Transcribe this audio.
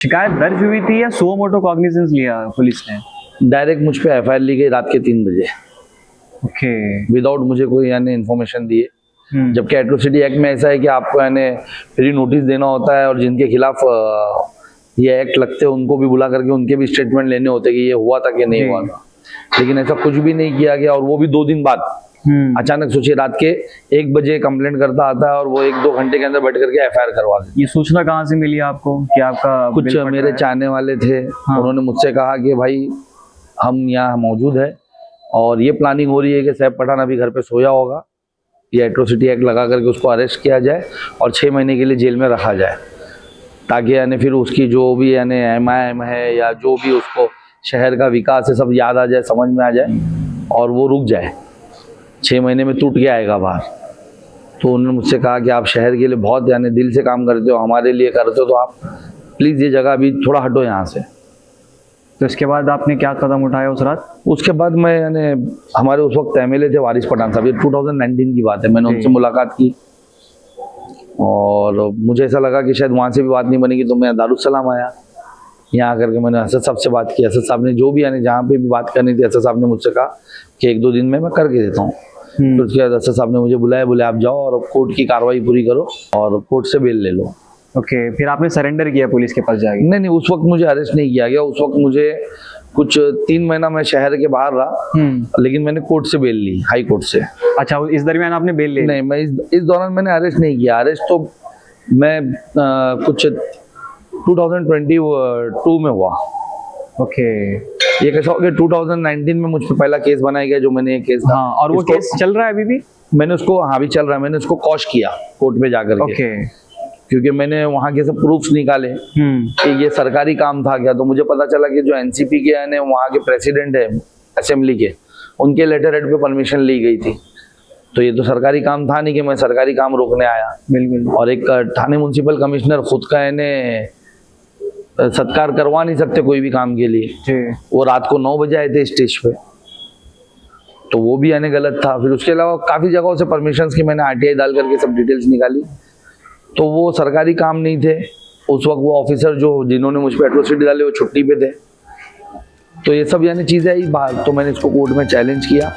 शिकायत दर्ज हुई थी या सो मोटो कॉग्निजेंस लिया पुलिस ने? डायरेक्ट मुझ पे एफआईआर ली गई रात के 3 बजे, ओके। विदाउट मुझे कोई यानी इन्फॉर्मेशन दिए। जबकि एट्रोसिटी एक्ट में ऐसा है कि आपको यानी फ्री नोटिस देना होता है और जिनके खिलाफ ये एक्ट लगते हैं उनको भी बुला करके उनके भी स्टेटमेंट लेने होते कि ये हुआ था कि नहीं हुआ था, लेकिन ऐसा कुछ भी नहीं किया गया। और वो भी 2 दिन बाद अचानक, सोचिए रात के 1 बजे कंप्लेंट करता आता है और वो 1-2 घंटे के अंदर बैठ करके एफआईआर करवा देते। ये सूचना कहाँ से मिली आपको कि आपका कुछ बिल पड़ मेरे रहा है? चाहने वाले थे, उन्होंने मुझसे कहा कि भाई हम यहाँ मौजूद है और ये प्लानिंग हो रही है कि सैफ पठान अभी घर पे सोया होगा, ये एट्रोसिटी एक्ट लगा करके उसको अरेस्ट किया जाए और 6 महीने के लिए जेल में रखा जाए, ताकि यानी फिर उसकी जो भी यानी एमआईएम है या जो भी उसको शहर का विकास है सब याद आ जाए, समझ में आ जाए और वो रुक जाए। 6 महीने में टूट के आएगा बाहर। तो उन्होंने मुझसे कहा कि आप शहर के लिए बहुत यानी दिल से काम करते हो, हमारे लिए करते हो, तो आप प्लीज़ ये जगह अभी थोड़ा हटो यहाँ से। तो इसके बाद आपने क्या कदम उठाया उस रात? उसके बाद मैं यानी हमारे उस वक्त एमएलए थे वारिस पठान साहब, ये 2019 की बात है, मैंने उनसे मुलाकात की और मुझे ऐसा लगा कि शायद वहाँ से भी बात नहीं बनेगी, तो मैं दारुसलाम आया। यहाँ आकर के मैंने असद साहब से बात की। असद साहब ने जो भी यानी जहाँ पे भी बात करनी थी, असद साहब ने मुझसे कहा कि 1-2 दिन में मैं करके देता हूँ। फिर उसके बाद असद साहब ने मुझे बुलाया, बोले आप जाओ और कोर्ट की कार्रवाई पूरी करो और कोर्ट से बेल ले लो। ओके, फिर आपने सरेंडर किया पुलिस के पास जाके? नहीं, उस वक्त मुझे अरेस्ट नहीं किया गया। उस वक्त मुझे कुछ 3 महीना मैं शहर के बाहर रहा, लेकिन मैंने कोर्ट से बेल ली, हाई कोर्ट से। अच्छा, इस दरमियान आपने बेल ले? नहीं, मैं इस दौरान मैंने अरेस्ट नहीं किया। अरेस्ट तो मैं कुछ 2022 में हुआ। ओके। ये कैसा हो गया, 2019 में मुझ पर पहला केस बनाया गया, जो मैंने ये केस था। हाँ, और वो केस चल रहा है अभी भी? मैंने उसको, हाँ अभी चल रहा है, मैंने उसको कॉश किया कोर्ट में जाकर के। ओके। क्योंकि मैंने वहाँ के सब प्रूफ्स निकाले कि ये सरकारी काम था क्या। तो मुझे पता चला कि जो एनसीपी के यानी वहाँ के प्रेसिडेंट है असेंबली के, उनके लेटर हेड पे परमिशन ली गई थी। तो ये तो सरकारी काम था नहीं कि मैं सरकारी काम रोकने आया। बिल्कुल। और एक थाने म्युनिसिपल कमिश्नर खुद का यानी सत्कार करवा नहीं सकते कोई भी काम के लिए। वो रात को 9 बजे आए थे स्टेज पे, तो वो भी यानी गलत था। फिर उसके अलावा काफ़ी जगहों से परमिशंस की मैंने आरटीआई डाल करके सब डिटेल्स निकाली, तो वो सरकारी काम नहीं थे। उस वक्त वो ऑफिसर जो जिन्होंने मुझ पर एट्रोसिटी डाली वो छुट्टी पे थे। तो ये सब यानी चीज़ें आई बाहर, तो मैंने इसको कोर्ट में चैलेंज किया।